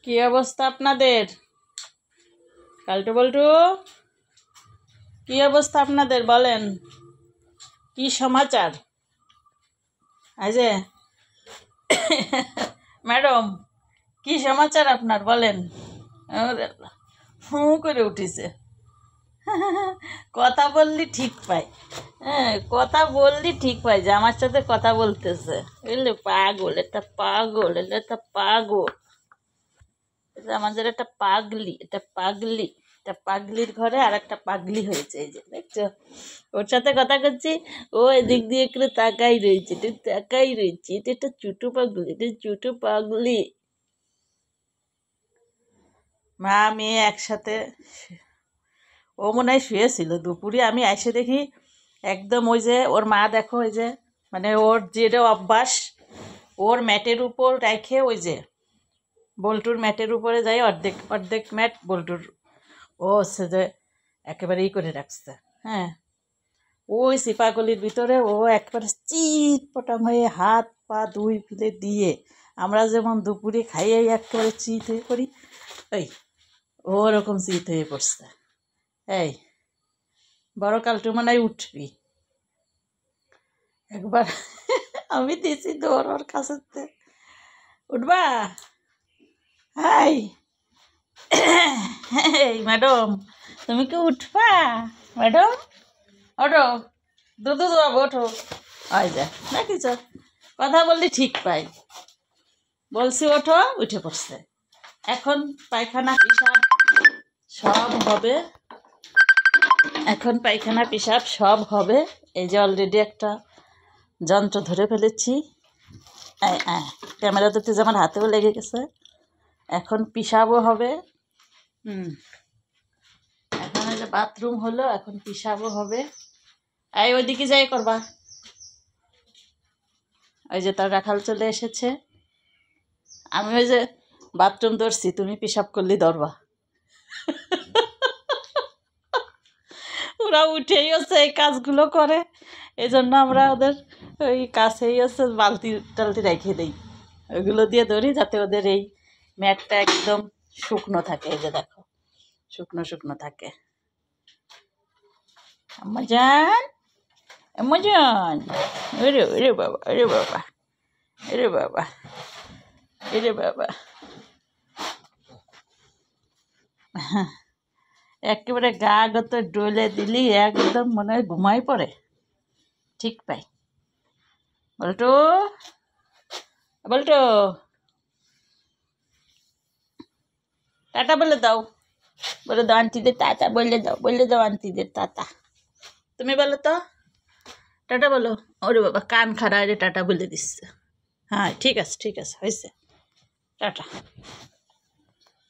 কি অবস্থা আপনাদের? কালটু বল্টু, কি অবস্থা আপনাদের বলেন? কি সমাচার? এই যে ম্যাডাম, কি সমাচার আপনার বলেন? ফু করে উঠিছে। কথা বললি ঠিক পাই, হ্যাঁ কথা বললি ঠিক পাই যে আমার সাথে কথা বলতেছে। বুঝলি, পাগল, এটা পাগল, এটা পাগল, এটা আমাদের একটা পাগলি, এটা পাগলি, এটা পাগলির ঘরে আর একটা পাগলি হয়েছে। এই যে দেখছো, ওর সাথে কথা করছি, ও এদিক দিয়ে একটু তাকাই রয়েছে, এটা তাকাই রয়েছে, এটা একটা ছোটো পাগলি, এটা ছোটো পাগলি। মা মেয়ে একসাথে, ও মনে হয় শুয়েছিল দুপুরে। আমি এসে দেখি একদম ওই যে ওর মা, দেখো ওই যে মানে ওর যেটা অভ্যাস, ওর ম্যাটের উপর রেখে ওই যে বল্টুর ম্যাটের উপরে যাই, অর্ধেক অর্ধেক ম্যাট বল্টুর, ও হচ্ছে যে একেবারে ই করে রাখছে। হ্যাঁ, ওই সিপাগলির ভিতরে ও একবারে চিৎ পটাং হয়ে হাত পা দুই ফেলে দিয়ে, আমরা যেমন দুপুরে খাইয়ে একেবারে চিৎ হয়ে পড়ি, ওই ওরকম চিৎ হয়ে পড়ছে। এই বড় কালটু মনে হয় উঠবি একবার। আমি দিছি দৌড় ওর কাছে, উঠবা? হাই, এই ম্যাডাম, তুমি কি উঠবা? ম্যাডাম ওঠো, দুধু দোয়াবো, ওঠো। ওই যা, দেখিস কথা বললি ঠিক পাই, বলছি ওঠো, উঠে পড়ছে। এখন পায়খানা পিসাব সব হবে, এখন পায়খানা পিসাব সব হবে। এই যে অলরেডি একটা যন্ত্র ধরে ফেলেছি, ক্যামেরাতে তো আমার হাতেও লেগে গেছে। এখন পিসাবও হবে। এখন ওই যে বাথরুম হলো, এখন পিসাবও হবে। এই ওইদিকে যাই করবা। ওই যে তার রাখাল চলে এসেছে। আমি ওই যে বাথরুম ধরছি, তুমি পিসাব করলে ধরবা। ওরা উঠেই হচ্ছে এই কাজগুলো করে, এই জন্য আমরা ওদের ওই কাছেই হচ্ছে বালতি টালতি রেখে দিই, ওইগুলো দিয়ে ধরি যাতে ওদের এই ম্যাটটা একদম শুকনো থাকে। এই যে দেখো, শুকনো শুকনো থাকে। আম্মাজান, আম্মাজান, ওরে ওরে বাবা, ওরে বাবা, ওরে বাবা, ওরে বাবা, একেবারে গা গত ডলে দিলি একদম মনে হয় ঘুমাই পড়ে, ঠিক পাই। বল্টু, বল্টু, টাটা বলে দাও, বলে দাও আন্টিদের টাটা, বললে দাও, বললে দাও আন্টিদের টাটা। তুমি বলো তো, টাটা বলো। ওরে বাবা, কান খাড়া রে, টাটা বলে দিচ্ছে। হ্যাঁ ঠিক আছে, ঠিক আছে, হয়েছে, টাটা।